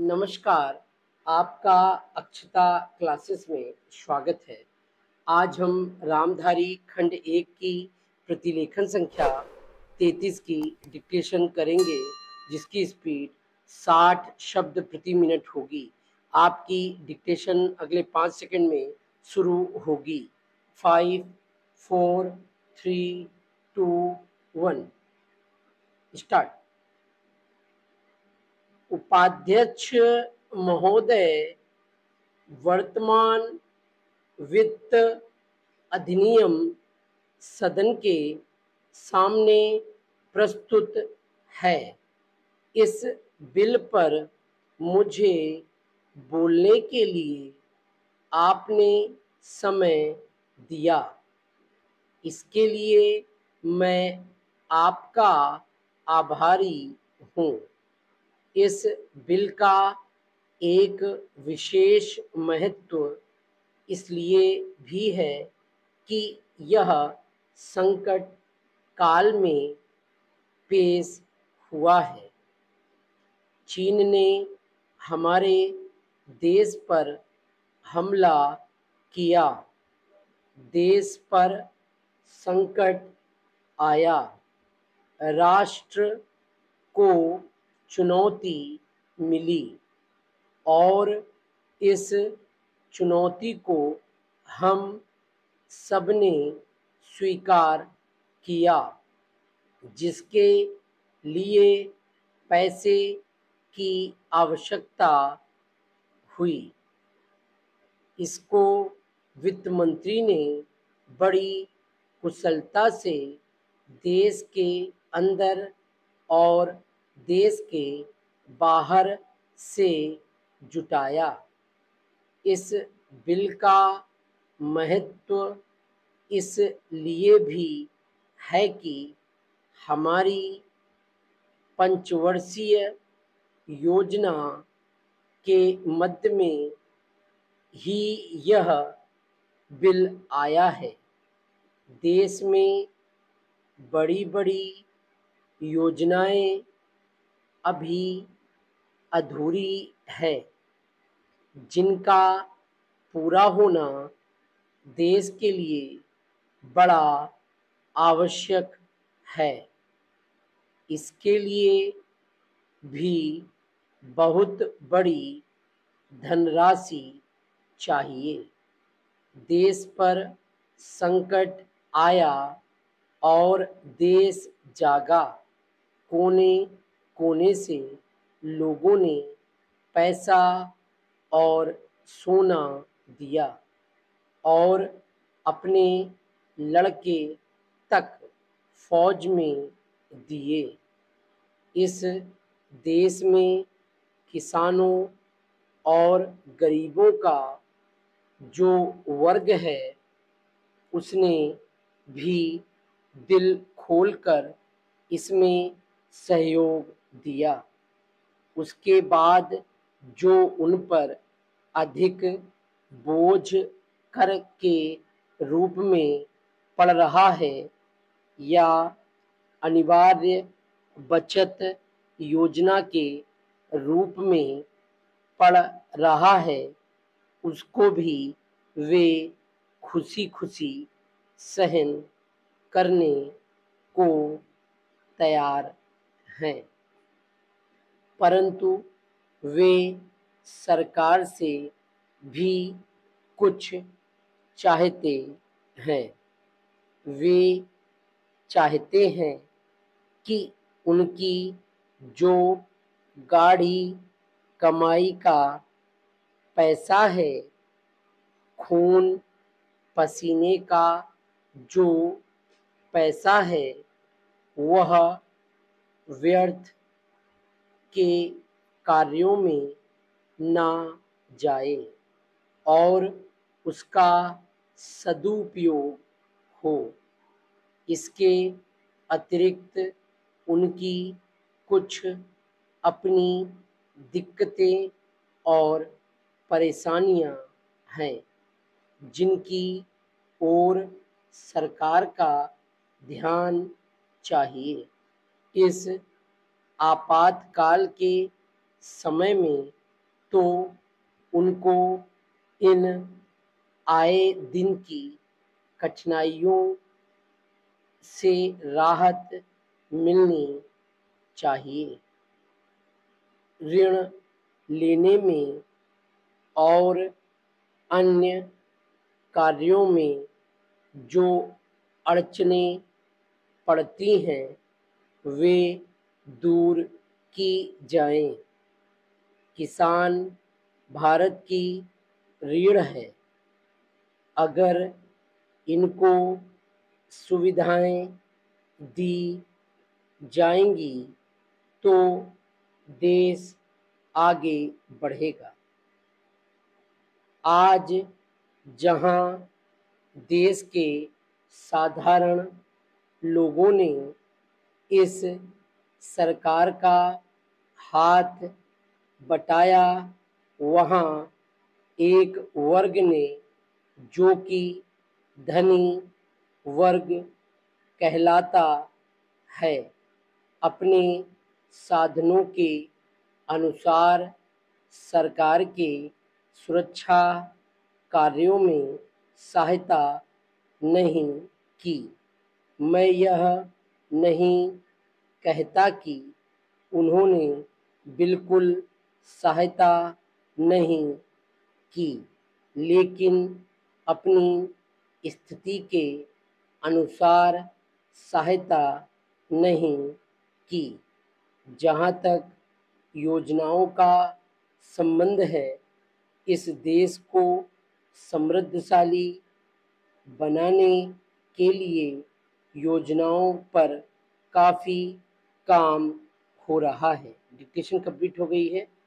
नमस्कार, आपका अक्षता क्लासेस में स्वागत है। आज हम रामधारी खंड 1 की प्रतिलेखन संख्या 33 की डिक्टेशन करेंगे, जिसकी स्पीड 60 शब्द प्रति मिनट होगी। आपकी डिक्टेशन अगले 5 सेकंड में शुरू होगी। 5, 4, 3, 2, 1 स्टार्ट। उपाध्यक्ष महोदय, वर्तमान वित्त अधिनियम सदन के सामने प्रस्तुत है। इस बिल पर मुझे बोलने के लिए आपने समय दिया, इसके लिए मैं आपका आभारी हूँ। इस बिल का एक विशेष महत्व इसलिए भी है कि यह संकट काल में पेश हुआ है। चीन ने हमारे देश पर हमला किया, देश पर संकट आया, राष्ट्र को चुनौती मिली और इस चुनौती को हम सबने स्वीकार किया, जिसके लिए पैसे की आवश्यकता हुई। इसको वित्त मंत्री ने बड़ी कुशलता से देश के अंदर और देश के बाहर से जुटाया। इस बिल का महत्व इसलिए भी है कि हमारी पंचवर्षीय योजना के मध्य में ही यह बिल आया है। देश में बड़ी बड़ी योजनाएं अभी अधूरी है, जिनका पूरा होना देश के लिए बड़ा आवश्यक है। इसके लिए भी बहुत बड़ी धनराशि चाहिए। देश पर संकट आया और देश जागा। कोने कोने से लोगों ने पैसा और सोना दिया और अपने लड़के तक फौज में दिए। इस देश में किसानों और गरीबों का जो वर्ग है, उसने भी दिल खोलकर इसमें सहयोग दिया। उसके बाद जो उन पर अधिक बोझ कर के रूप में पड़ रहा है या अनिवार्य बचत योजना के रूप में पड़ रहा है, उसको भी वे खुशी खुशी सहन करने को तैयार हैं, परंतु वे सरकार से भी कुछ चाहते हैं। वे चाहते हैं कि उनकी जो गाढ़ी कमाई का पैसा है, खून पसीने का जो पैसा है, वह व्यर्थ के कार्यों में ना जाए और उसका सदुपयोग हो। इसके अतिरिक्त उनकी कुछ अपनी दिक्कतें और परेशानियां हैं, जिनकी ओर सरकार का ध्यान चाहिए। इस आपातकाल के समय में तो उनको इन आए दिन की कठिनाइयों से राहत मिलनी चाहिए। ऋण लेने में और अन्य कार्यों में जो अड़चनें पड़ती हैं वे दूर की जाएं। किसान भारत की रीढ़ है। अगर इनको सुविधाएं दी जाएंगी तो देश आगे बढ़ेगा। आज जहां देश के साधारण लोगों ने इस सरकार का हाथ बटाया, वहां एक वर्ग ने, जो कि धनी वर्ग कहलाता है, अपने साधनों के अनुसार सरकार के सुरक्षा कार्यों में सहायता नहीं की। मैं यह नहीं कहता कि उन्होंने बिल्कुल सहायता नहीं की, लेकिन अपनी स्थिति के अनुसार सहायता नहीं की। जहाँ तक योजनाओं का संबंध है, इस देश को समृद्धशाली बनाने के लिए योजनाओं पर काफ़ी काम हो रहा है। डिक्टेशन कंप्लीट हो गई है।